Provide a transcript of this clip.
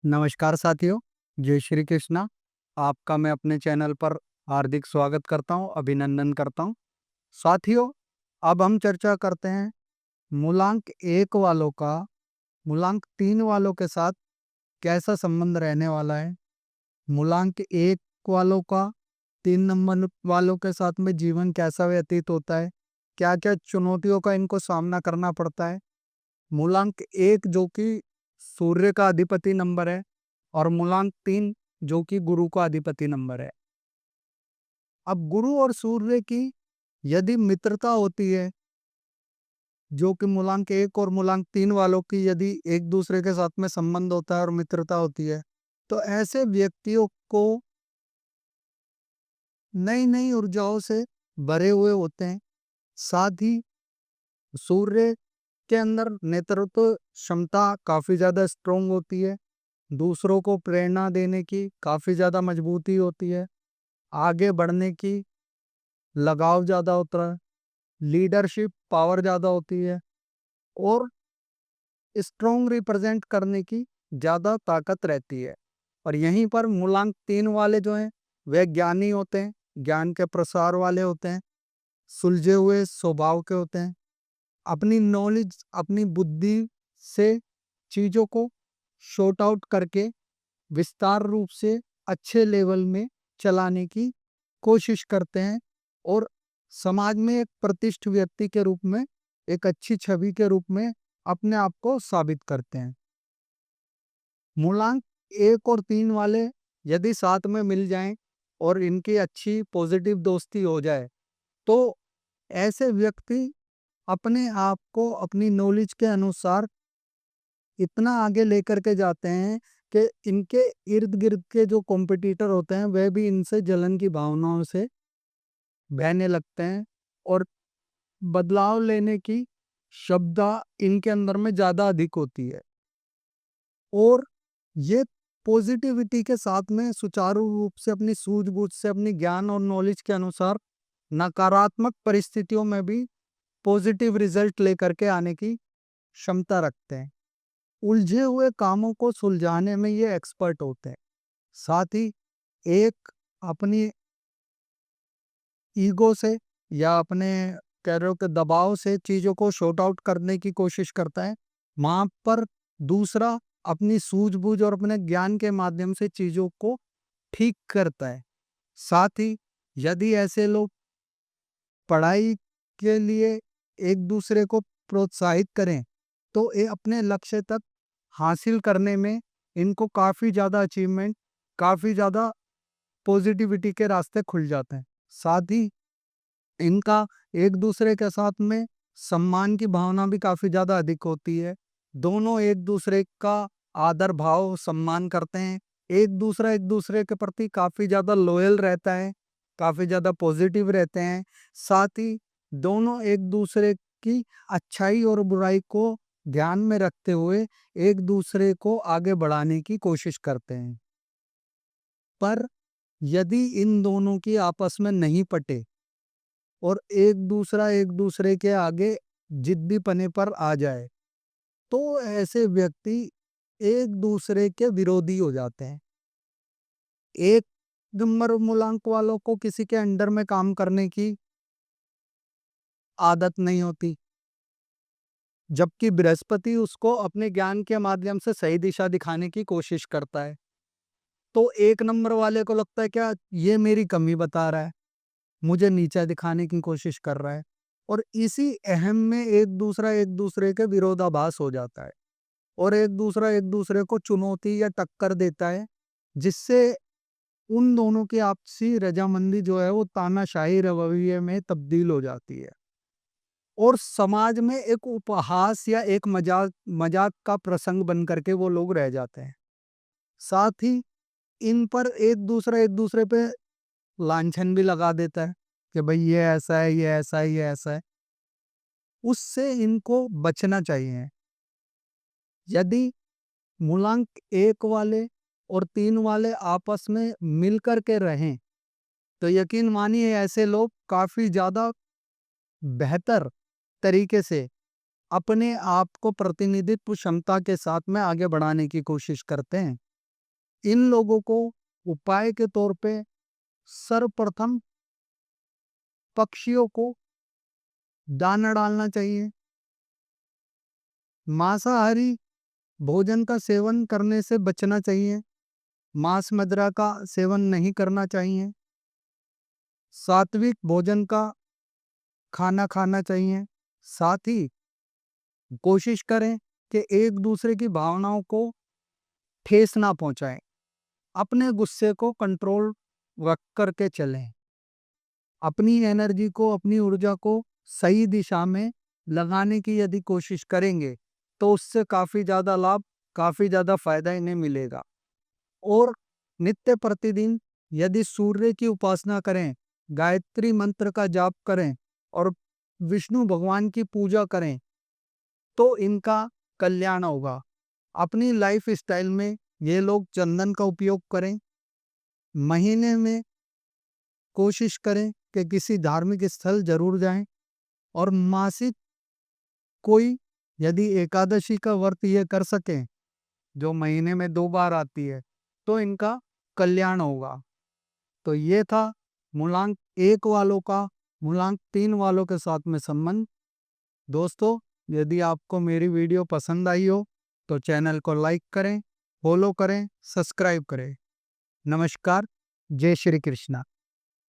नमस्कार साथियों, जय श्री कृष्णा। आपका मैं अपने चैनल पर हार्दिक स्वागत करता हूँ, अभिनंदन करता हूँ। साथियों, अब हम चर्चा करते हैं मूलांक 1 वालों का मूलांक 3 वालों के साथ कैसा संबंध रहने वाला है। मूलांक 1 वालों का 3 नंबर वालों के साथ में जीवन कैसा व्यतीत होता है, क्या-क्या चुनौतियों का इनको सामना करना पड़ता है। मूलांक 1 जो कि सूर्य का अधिपति नंबर है और मूलांक 3 जो कि गुरु का अधिपति नंबर है। अब गुरु और सूर्य की यदि मित्रता होती है, जो कि मूलांक 1 और मूलांक 3 वालों की यदि एक दूसरे के साथ में संबंध होता है और मित्रता होती है, तो ऐसे व्यक्तियों को नई-नई ऊर्जाओं से भरे हुए होते हैं। साथ ही सूर्य के अंदर नेतृत्व क्षमता काफ़ी ज़्यादा स्ट्रॉन्ग होती है। दूसरों को प्रेरणा देने की काफ़ी ज़्यादा मजबूती होती है। आगे बढ़ने की लगाव ज़्यादा होता है। लीडरशिप पावर ज़्यादा होती है और स्ट्रॉन्ग रिप्रेजेंट करने की ज़्यादा ताकत रहती है। और यहीं पर मूलांक 3 वाले जो हैं, वे ज्ञानी होते हैं, ज्ञान के प्रसार वाले होते हैं, सुलझे हुए स्वभाव के होते हैं। अपनी नॉलेज, अपनी बुद्धि से चीज़ों को सॉर्ट आउट करके विस्तार रूप से अच्छे लेवल में चलाने की कोशिश करते हैं और समाज में एक प्रतिष्ठित व्यक्ति के रूप में, एक अच्छी छवि के रूप में अपने आप को साबित करते हैं। मूलांक 1 और 3 वाले यदि साथ में मिल जाएं और इनकी अच्छी पॉजिटिव दोस्ती हो जाए, तो ऐसे व्यक्ति अपने आप को अपनी नॉलेज के अनुसार इतना आगे लेकर के जाते हैं कि इनके इर्द-गिर्द के जो कॉम्पिटिटर होते हैं, वह भी इनसे जलन की भावनाओं से बहने लगते हैं और बदलाव लेने की क्षमता इनके अंदर में ज़्यादा अधिक होती है। और ये पॉजिटिविटी के साथ में सुचारू रूप से अपनी सूझबूझ से, अपनी ज्ञान और नॉलेज के अनुसार नकारात्मक परिस्थितियों में भी पॉजिटिव रिजल्ट लेकर के आने की क्षमता रखते हैं। उलझे हुए कामों को सुलझाने में ये एक्सपर्ट होते हैं। साथ ही एक अपनी ईगो से या अपने कह रहे हो कि दबाव से चीज़ों को सॉर्ट आउट करने की कोशिश करता है। वहाँ पर दूसरा अपनी सूझबूझ और अपने ज्ञान के माध्यम से चीज़ों को ठीक करता है। साथ ही यदि ऐसे लोग पढ़ाई के लिए एक दूसरे को प्रोत्साहित करें, तो ये अपने लक्ष्य तक हासिल करने में इनको काफ़ी ज़्यादा अचीवमेंट, काफ़ी ज़्यादा पॉजिटिविटी के रास्ते खुल जाते हैं। साथ ही इनका एक दूसरे के साथ में सम्मान की भावना भी काफ़ी ज़्यादा अधिक होती है। दोनों एक दूसरे का आदर भाव सम्मान करते हैं। एक दूसरे के प्रति काफ़ी ज़्यादा लॉयल रहता है, काफ़ी ज़्यादा पॉजिटिव रहते हैं। साथ ही दोनों एक दूसरे की अच्छाई और बुराई को ध्यान में रखते हुए एक दूसरे को आगे बढ़ाने की कोशिश करते हैं। पर यदि इन दोनों की आपस में नहीं पटे और एक दूसरे के आगे जिद्दी पने पर आ जाए, तो ऐसे व्यक्ति एक दूसरे के विरोधी हो जाते हैं। एक नंबर मूलांक वालों को किसी के अंडर में काम करने की आदत नहीं होती, जबकि बृहस्पति उसको अपने ज्ञान के माध्यम से सही दिशा दिखाने की कोशिश करता है। तो एक नंबर वाले को लगता है क्या ये मेरी कमी बता रहा है, मुझे नीचा दिखाने की कोशिश कर रहा है और इसी अहम में एक दूसरे के विरोधाभास हो जाता है और एक दूसरे को चुनौती या टक्कर देता है, जिससे उन दोनों की आपसी रजामंदी जो है वो तानाशाही रवैये में तब्दील हो जाती है और समाज में एक उपहास या एक मजाक मजाक का प्रसंग बन करके वो लोग रह जाते हैं। साथ ही इन पर एक दूसरे पे लांछन भी लगा देता है कि भाई ये ऐसा है, ये ऐसा है, ये ऐसा है। उससे इनको बचना चाहिए। यदि मूलांक 1 वाले और 3 वाले आपस में मिलकर के रहें, तो यकीन मानिए ऐसे लोग काफ़ी ज़्यादा बेहतर तरीके से अपने आप को प्रतिनिधित्व क्षमता के साथ में आगे बढ़ाने की कोशिश करते हैं। इन लोगों को उपाय के तौर पे सर्वप्रथम पक्षियों को दाना डालना चाहिए। मांसाहारी भोजन का सेवन करने से बचना चाहिए। मांस मदिरा का सेवन नहीं करना चाहिए। सात्विक भोजन का खाना खाना चाहिए। साथ ही कोशिश करें कि एक दूसरे की भावनाओं को ठेस ना पहुंचाएं। अपने गुस्से को कंट्रोल रख करके चलें। अपनी एनर्जी को, अपनी ऊर्जा को सही दिशा में लगाने की यदि कोशिश करेंगे तो उससे काफ़ी ज़्यादा लाभ, काफ़ी ज़्यादा फायदा इन्हें मिलेगा। और नित्य प्रतिदिन यदि सूर्य की उपासना करें, गायत्री मंत्र का जाप करें और विष्णु भगवान की पूजा करें तो इनका कल्याण होगा। अपनी लाइफ स्टाइल में ये लोग चंदन का उपयोग करें। महीने में कोशिश करें कि किसी धार्मिक स्थल जरूर जाएं और मासिक कोई यदि एकादशी का व्रत ये कर सकें जो महीने में 2 बार आती है तो इनका कल्याण होगा। तो ये था मूलांक 1 वालों का मूलांक 3 वालों के साथ में संबंध। दोस्तों, यदि आपको मेरी वीडियो पसंद आई हो तो चैनल को लाइक करें, फॉलो करें, सब्सक्राइब करें। नमस्कार। जय श्री कृष्णा।